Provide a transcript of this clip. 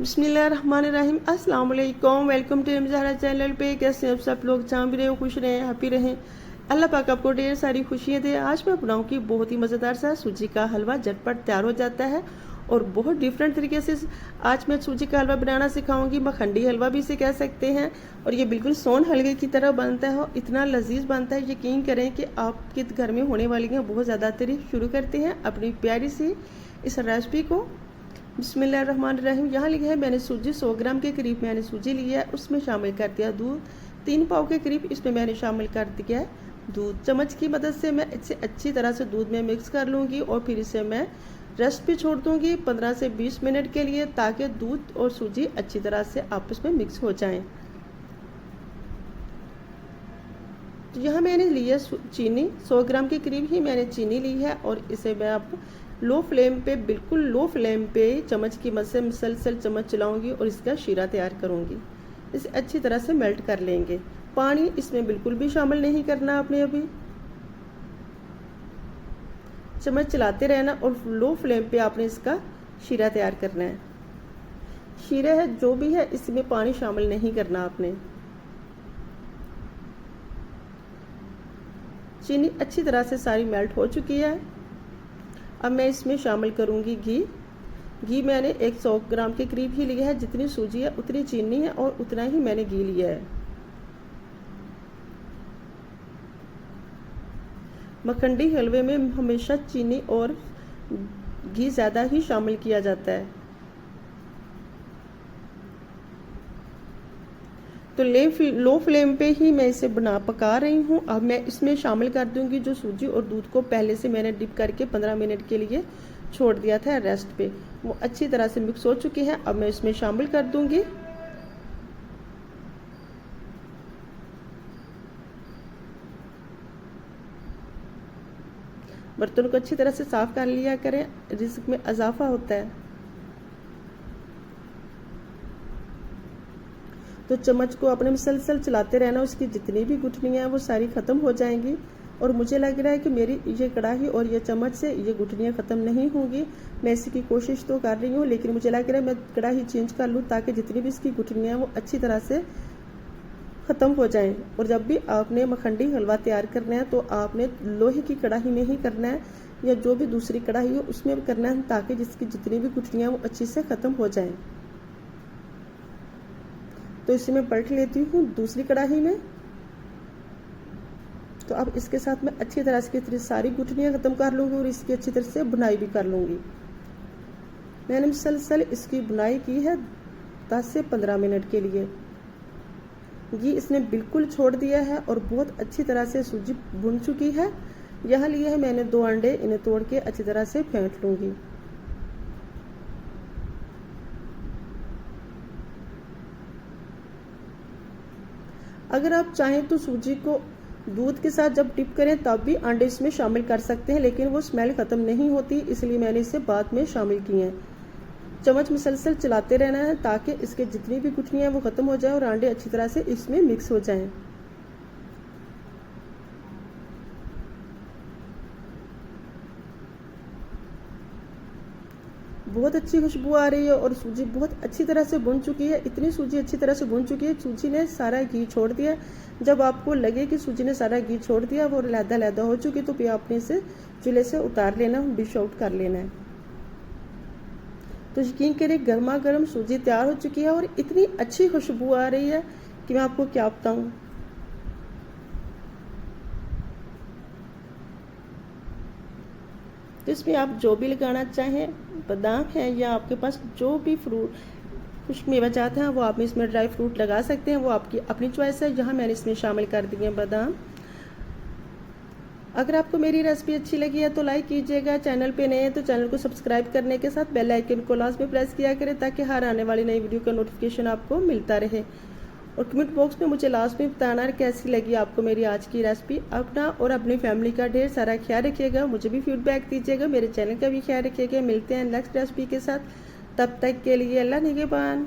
बिस्मिल्लाहिर्रहमानिर्रहीम अस्सलाम वालेकुम। वेलकम टू ज़हरा चैनल पे। कैसे आप सब लोग? जहाँ भी रहे खुश रहें, हैप्पी रहें। अल्लाह पाक आपको ढेर सारी खुशियाँ दे। आज मैं बनाऊँगी बहुत ही मज़ेदार सा सूजी का हलवा। झटपट तैयार हो जाता है और बहुत डिफरेंट तरीके से आज मैं सूजी का हलवा बनाना सिखाऊंगी। मखंडी हलवा भी इसे कह सकते हैं और ये बिल्कुल सोन हलवे की तरह बनता है और इतना लजीज बनता है, यकीन करें कि आपके घर में होने वाली हैं बहुत ज़्यादा तारीफ शुरू करते हैं अपनी प्यारी सी इस रेसिपी को। बिस्मिल्लाहिर्रहमानिर्रहीम। यहाँ लिखा है मैंने सूजी 100 ग्राम के करीब मैंने सूजी लिया है, उसमें शामिल कर दिया दूध 3 पाव के करीब, इसमें मैंने शामिल कर दिया है दूध। चम्मच की मदद से मैं इसे अच्छी तरह से दूध में मिक्स कर लूँगी और फिर इसे मैं रेस्ट पे छोड़ दूँगी 15 से 20 मिनट के लिए, ताकि दूध और सूजी अच्छी तरह से आपस में मिक्स हो जाएं। तो यहाँ मैंने लिया चीनी 100 ग्राम के करीब ही मैंने चीनी ली है और इसे मैं अब लो फ्लेम पे, बिल्कुल लो फ्लेम पे चम्मच की मदद से मुसलसल चम्मच चलाऊंगी और इसका शीरा तैयार करूंगी। इसे अच्छी तरह से मेल्ट कर लेंगे। पानी इसमें बिल्कुल भी शामिल नहीं करना आपने। अभी चम्मच चलाते रहना और लो फ्लेम पे आपने इसका शीरा तैयार करना है। शीरा है जो भी है इसमें पानी शामिल नहीं करना आपने। चीनी अच्छी तरह से सारी मेल्ट हो चुकी है। अब मैं इसमें शामिल करूंगी घी। घी मैंने 100 ग्राम के करीब ही लिया है। जितनी सूजी है उतनी चीनी है और उतना ही मैंने घी लिया है। मखंडी हलवे में हमेशा चीनी और घी ज़्यादा ही शामिल किया जाता है। तो लो फ्लेम पे ही मैं इसे पका रही हूँ। अब मैं इसमें शामिल कर दूंगी जो सूजी और दूध को पहले से मैंने डिप करके 15 मिनट के लिए छोड़ दिया था रेस्ट पे, वो अच्छी तरह से मिक्स हो चुके हैं। अब मैं इसमें शामिल कर दूंगी। बर्तन को अच्छी तरह से साफ कर लिया करें, रिस्क में इजाफा होता है। तो चम्मच को अपने मुसलसल चलाते रहना, उसकी जितनी भी गुठलियाँ हैं वो सारी ख़त्म हो जाएंगी। और मुझे लग रहा है कि मेरी ये कढ़ाई और ये चम्मच से ये गुठलियाँ ख़त्म नहीं होंगी। मैं इसकी कोशिश तो कर रही हूँ, लेकिन मुझे लग रहा है मैं कढ़ाई चेंज कर लूँ ताकि जितनी भी इसकी गुठलियाँ हैं वो अच्छी तरह से ख़त्म हो जाएं। और जब भी आपने मखंडी हलवा तैयार करना है तो आपने लोहे की कढ़ाई में ही करना है या जो भी दूसरी कढ़ाई हो उसमें करना है, ताकि जिसकी जितनी भी गुठलियाँ वो अच्छी से ख़त्म हो जाएं। तो इसे मैं पलट लेती हूँ दूसरी कढ़ाई में। तो अब इसके साथ मैं अच्छी तरह से सारी गुठलियाँ ख़त्म कर लूँगी और इसकी अच्छी तरह से बुनाई भी कर लूँगी। मैंने मुसलसल इसकी बुनाई की है 10 से 15 मिनट के लिए। घी इसने बिल्कुल छोड़ दिया है और बहुत अच्छी तरह से सूजी बुन चुकी है। यहाँ लिए है मैंने 2 अंडे, इन्हें तोड़ के अच्छी तरह से फेंट लूँगी। अगर आप चाहें तो सूजी को दूध के साथ जब डिप करें तब भी अंडे इसमें शामिल कर सकते हैं, लेकिन वो स्मेल ख़त्म नहीं होती, इसलिए मैंने इसे बाद में शामिल किए हैं। चम्मच मुसलसल चलाते रहना है ताकि इसके जितनी भी गुठलियाँ हैं वो ख़त्म हो जाए और अंडे अच्छी तरह से इसमें मिक्स हो जाएं। बहुत अच्छी खुशबू आ रही है और सूजी बहुत अच्छी तरह से भुन चुकी है। इतनी सूजी अच्छी तरह से भुन चुकी है, सूजी ने सारा घी छोड़ दिया। जब आपको लगे कि सूजी ने सारा घी छोड़ दिया, वो लैदा हो चुकी, तो फिर आपने इसे चूल्हे से उतार लेना, डिश आउट कर लेना है। तो यकीन करें गर्मा गर्म सूजी तैयार हो चुकी है और इतनी अच्छी खुशबू आ रही है कि मैं आपको क्या बताऊँ। तो इसमें आप जो भी लगाना चाहें, बादाम है या आपके पास जो भी फ्रूट कुछ मेवा चाहते हैं वो आप इसमें ड्राई फ्रूट लगा सकते हैं, वो आपकी अपनी चॉइस है। यहाँ मैंने इसमें शामिल कर दिए हैं बादाम। अगर आपको मेरी रेसिपी अच्छी लगी है तो लाइक कीजिएगा। चैनल पे नए हैं तो चैनल को सब्सक्राइब करने के साथ बेल आइकन को लास्ट में प्रेस किया करें ताकि हर आने वाली नई वीडियो का नोटिफिकेशन आपको मिलता रहे। और कमेंट बॉक्स में मुझे लास्ट में बताना कैसी लगी आपको मेरी आज की रेसिपी। अपना और अपनी फैमिली का ढेर सारा ख्याल रखिएगा, मुझे भी फीडबैक दीजिएगा, मेरे चैनल का भी ख्याल रखिएगा। मिलते हैं नेक्स्ट रेसिपी के साथ, तब तक के लिए अल्लाह निगहबान।